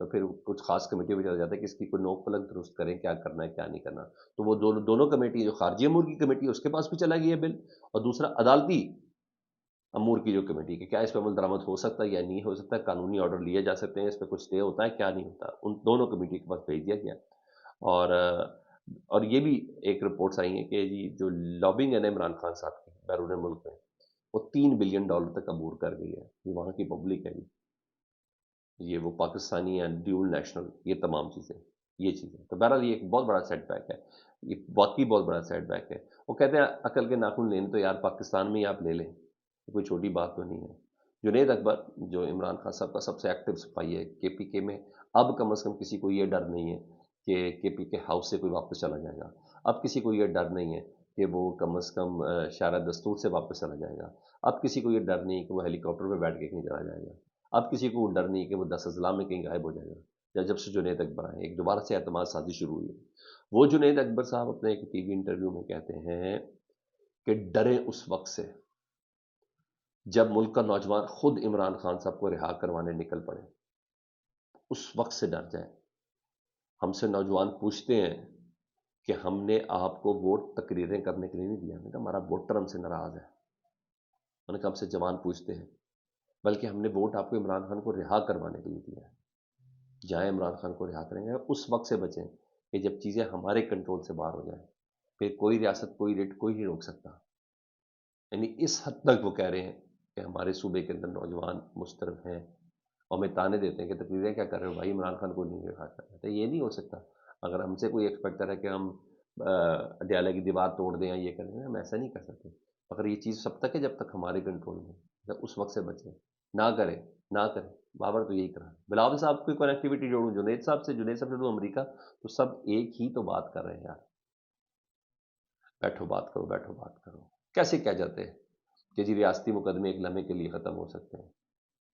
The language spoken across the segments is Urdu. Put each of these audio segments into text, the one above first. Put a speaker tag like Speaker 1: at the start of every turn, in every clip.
Speaker 1: تو پھر کچھ خاص کمیٹی میں چلا جاتا ہے کہ اس کی کوئی نوک پلک درست کریں، کیا کرنا ہے کیا نہیں کرنا. تو وہ دونوں کمیٹی، جو خارجی امور کی کمیٹی ہے اس کے پاس بھی چلا گیا بل، اور دوسرا عدالتی امور کی جو کمیٹی کہ کیا اس پہ عمل درآمد ہو سکتا ہے یا نہیں ہو سکتا، قانونی آرڈر لیے جا سکتے ہیں، اس پہ کچھ اسٹے ہوتا ہے کیا نہیں ہوتا، ان دونوں کمیٹی کے پاس بھیج دیا گیا. اور یہ بھی ایک رپورٹس آئی ہیں کہ جی جو لابنگ ہے نا عمران خان صاحب کی بیرون ملک میں، وہ $3 بلین تک عبور کر گئی ہے. یہ وہاں کی پبلک ہے جی، یہ وہ پاکستانی ہیں، ڈیول نیشنل، یہ تمام چیزیں، یہ چیزیں. تو بہرحال یہ ایک بہت بڑا سیٹ بیک ہے، یہ واقعی بہت بڑا سیٹ بیک ہے. وہ کہتے ہیں عقل کے ناخن لینے تو یار پاکستان میں ہی آپ لے لیں، کوئی چھوٹی بات تو نہیں ہے. جنید اکبر جو عمران خان صاحب کا سب سے ایکٹیو سپاہی ہے کے پی کے میں، اب کم از کم کسی کو یہ ڈر نہیں ہے کہ کے پی کے ہاؤس سے کوئی واپس چلا جائے گا. اب کسی کو یہ ڈر نہیں ہے کہ وہ کم از کم شارع دستور سے واپس چلا جائے گا. اب کسی کو یہ ڈر نہیں کہ وہ ہیلی کاپٹر پہ بیٹھ کے کہیں چلا جائے گا. اب کسی کو ڈر نہیں کہ وہ 10 اضلاع میں کہیں غائب ہو جائے گا. یا جب سے جنید اکبر آئے، ایک دوبارہ سے اعتماد سازی شروع ہوئی ہے. وہ جنید اکبر صاحب اپنے ایک ٹی وی انٹرویو میں کہتے ہیں کہ ڈریں اس وقت سے جب ملک کا نوجوان خود عمران خان صاحب کو رہا کروانے نکل پڑے، اس وقت سے ڈر جائیں. ہم سے نوجوان پوچھتے ہیں کہ ہم نے آپ کو ووٹ تقریریں کرنے کے لیے نہیں دیا. ہم نے کہا ہمارا ووٹر ہم سے ناراض ہے. انہوں نے کہا ہم سے جوان پوچھتے ہیں، بلکہ ہم نے ووٹ آپ کو عمران خان کو رہا کروانے کے لیے دیا ہے. جائیں عمران خان کو رہا کریں گے، اس وقت سے بچیں کہ جب چیزیں ہمارے کنٹرول سے باہر ہو جائیں. پھر کوئی ریاست، کوئی ریٹ، کوئی نہیں روک سکتا. یعنی اس حد تک وہ کہہ رہے ہیں کہ ہمارے صوبے کے اندر نوجوان مسترب ہیں، اور ہمیں تانے دیتے ہیں کہ تقریریں کیا کر رہے ہو بھائی، عمران خان کو نہیں رہا کر رہے. یہ نہیں ہو سکتا. اگر ہم سے کوئی ایکسپیکٹ کرے کہ ہم اڈیالہ کی دیوار توڑ دیں یا یہ کریں، ہم ایسا نہیں کر سکتے. اگر یہ چیز سب تک ہے جب تک ہمارے کنٹرول میں، جب اس وقت سے بچیں، نہ کریں نہ کریں. بابر تو یہی کرا. بلاول صاحب کی کنیکٹیوٹی جوڑوں جنید صاحب سے جوڑوں امریکہ، تو سب ایک ہی تو بات کر رہے ہیں یار. بیٹھو بات کرو، بیٹھو بات کرو. کیسے کہہ جاتے ہیں کہ جی ریاستی مقدمے ایک لمحے کے لیے ختم ہو سکتے ہیں؟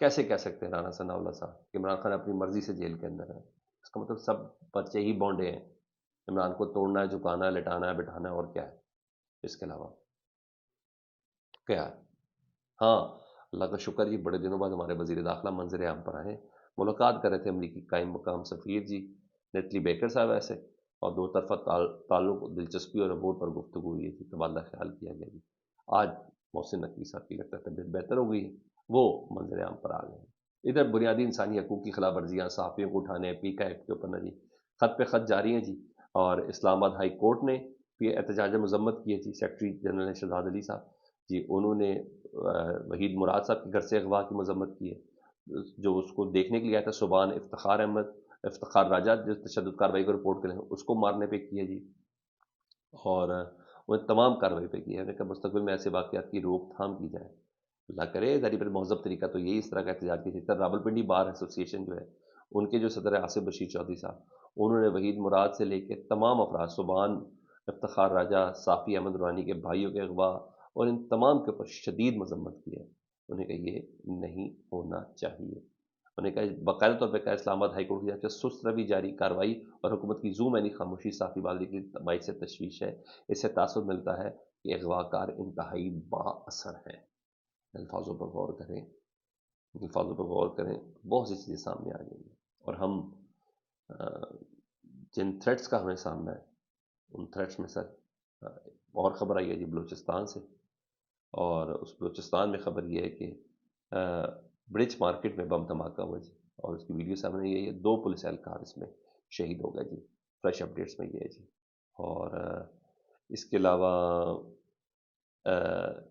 Speaker 1: کیسے کہہ سکتے ہیں رانا ثناء اللہ صاحب کہ عمران خان اپنی مرضی سے جیل کے اندر ہے؟ اس کا مطلب سب بچے ہی بونڈے ہیں. عمران کو توڑنا ہے، جھکانا ہے، لٹانا ہے، بٹھانا ہے، اور کیا ہے اس کے علاوہ کیا ہے؟ ہاں، اللہ کا شکر جی بڑے دنوں بعد ہمارے وزیر داخلہ منظر عام پر آئے. ملاقات کر رہے تھے امریکی قائم مقام سفیر جی نیتلی بیکر صاحب ایسے، اور دو طرفہ تعلق، دلچسپی اور عبور پر گفتگو ہوئی ہے جی، تبادلہ خیال کیا گیا جی. آج محسن نقوی صاحب کی لگتا ہے طبیعت بہتر ہو گئی ہے، وہ منظر عام پر آ گئے ہیں. ادھر بنیادی انسانی حقوق کی خلاف ورزیاں، صحافیوں کو اٹھانے، پی کا ایکٹ کے اوپر نا جی خط پہ خط جاری ہیں جی. اور اسلام آباد ہائی کورٹ نے بھی احتجاج مذمت کی ہے جی. سیکرٹری جنرل نے شہزاد علی صاحب جی، انہوں نے وحید مراد صاحب کے گھر سے اغوا کی مذمت کی ہے. جو اس کو دیکھنے کے لیے آیا تھا سبحان افتخار راجہ، جو تشدد کاروائی کو رپورٹ کریں، اس کو مارنے پہ کی ہے جی. اور وہ تمام کاروائی پہ کی ہے کہ مستقبل میں ایسے واقعات کی روک تھام کی جائے. اللہ کرے ذریعہ پر مہذب طریقہ تو یہی اس طرح کا احتجاج کی تھی. راول پنڈی بار ایسوسی ایشن جو ہے، ان کے جو صدر آصف بشیر چودھری صاحب، انہوں نے وحید مراد سے لے کے تمام افراد، سبحان افتخار راجہ، صافی احمد روحانی کے بھائیوں کے اغوا، اور ان تمام کے اوپر شدید مذمت کی ہے. انہیں کہا یہ نہیں ہونا چاہیے. انہیں کہا باقاعدہ طور پہ کہا اسلام آباد ہائی کورٹ کی جانب سے سست روی جاری کاروائی اور حکومت کی زوم اینی خاموشی صافی والدی کی باعث سے تشویش ہے. اس سے تاثر ملتا ہے کہ اغوا کار انتہائی با اثر ہیں. الفاظوں پر غور کریں، الفاظوں پر غور کریں، بہت سی چیزیں سامنے آ گئی ہیں. اور ہم جن تھریٹس کا ہمیں سامنا ہے، ان تھریٹس میں سر اور خبر آئی ہے جی بلوچستان سے. اور اس بلوچستان میں خبر یہ ہے کہ برج مارکیٹ میں بم دھماکہ ہوا جی، اور اس کی ویڈیو سامنے یہ ہے. 2 پولیس اہلکار اس میں شہید ہو گئے جی. فریش اپڈیٹس میں یہ ہے جی. اور اس کے علاوہ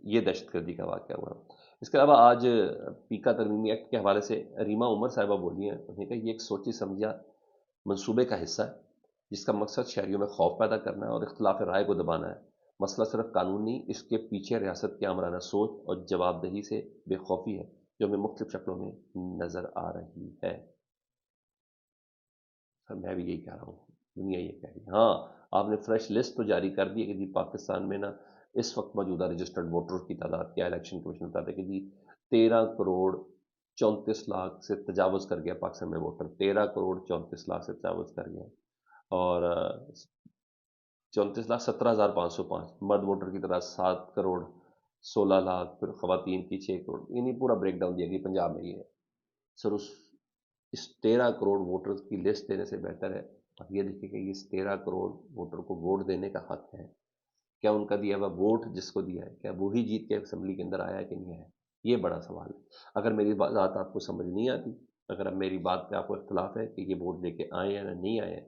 Speaker 1: یہ دہشت گردی کا واقعہ ہوا. اس کے علاوہ آج پیکا ترمیمی ایکٹ کے حوالے سے ریما عمر صاحبہ بولی ہیں. انہوں نے کہا یہ ایک سوچی سمجھا منصوبے کا حصہ ہے جس کا مقصد شہریوں میں خوف پیدا کرنا ہے اور اختلاف رائے کو دبانا ہے. مسئلہ صرف قانون نہیں، اس کے پیچھے ریاست کی آمرانہ سوچ اور جواب دہی سے بے خوفی ہے جو ہمیں مختلف شکلوں میں نظر آ رہی ہے. سر میں بھی یہی کہہ رہا ہوں، دنیا یہ کہہ رہی ہے. ہاں، آپ نے فریش لسٹ تو جاری کر دی ہے کہ جی پاکستان میں نا اس وقت موجودہ رجسٹرڈ ووٹر کی تعداد کیا. الیکشن کمیشن بتاتا ہے کہ جی 13 کروڑ 34 لاکھ سے تجاوز کر گیا پاکستان میں ووٹر. 13 کروڑ 34 لاکھ سے تجاوز کر گیا. اور 34,17,505 مرد ووٹر کی طرح 7 کروڑ 16 لاکھ، پھر خواتین کی 6 کروڑ. یعنی پورا بریک ڈاؤن دیا گیا پنجاب میں. یہ ہے سر، اس 13 کروڑ ووٹرز کی لسٹ دینے سے بہتر ہے اب یہ دیکھیں کہ اس 13 کروڑ ووٹر کو ووٹ دینے کا حق ہے، کیا ان کا دیا ہوا ووٹ جس کو دیا ہے کیا وہی جیت کے اسمبلی کے اندر آیا کہ نہیں آیا، یہ بڑا سوال ہے۔ اگر میری بات آپ کو سمجھ نہیں آتی، اگر اب میری بات پہ آپ کو اختلاف ہے کہ یہ ووٹ دے کے آئے یا نہیں آئے،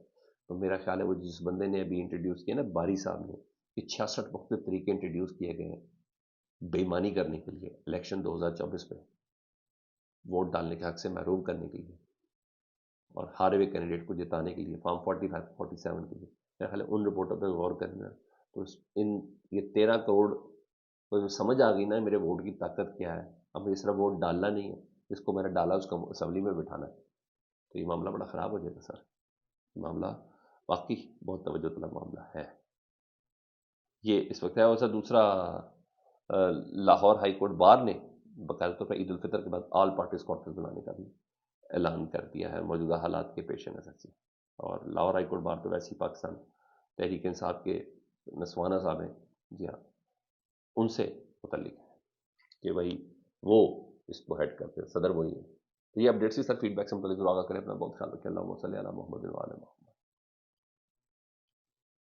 Speaker 1: تو میرا خیال ہے وہ جس بندے نے ابھی انٹروڈیوس کیا نا باری صاحب نے، کہ 66 مختلف طریقے انٹروڈیوس کیے گئے ہیں بے ایمانی کرنے کے لیے الیکشن 2024 میں ووٹ ڈالنے کے حق سے محروم کرنے کے لیے اور ہارے ہوئے کینڈیڈیٹ کو جتانے کے لیے فارم 45 47 کے لیے، میرا خیال ہے ان رپورٹوں پہ غور کرنا۔ تو یہ 13 کروڑ کو سمجھ آ گئی نا میرے ووٹ کی طاقت کیا ہے، اب مجھے صرف ووٹ ڈالنا نہیں ہے، جس کو میں نے ڈالا اس کو اسمبلی میں بٹھانا ہے، تو یہ معاملہ بڑا خراب ہو جائے گا سر، یہ معاملہ واقعی بہت توجہ طلب معاملہ ہے۔ یہ اس وقت ہے۔ اور سر دوسرا لاہور ہائی کورٹ بار نے باقاعدہ طور پر عید الفطر کے بعد آل پارٹیز کانفرنس بنانے کا بھی اعلان کر دیا ہے موجودہ حالات کے پیش نظر سے، اور لاہور ہائی کورٹ بار تو ویسے ہی پاکستان تحریک انصاف کے نسوانہ صاحب ہیں، جی ہاں، ان سے متعلق ہے کہ بھائی وہ اس کو ہیڈ کرتے ہیں، صدر وہی ہے۔ تو یہ اپڈیٹس ہی سر، فیڈ بیک سے متعلق ضرور آگاہ کریں، اپنا بہت خیال رکھیں، اللہم صلی علی محمد و علی محمد۔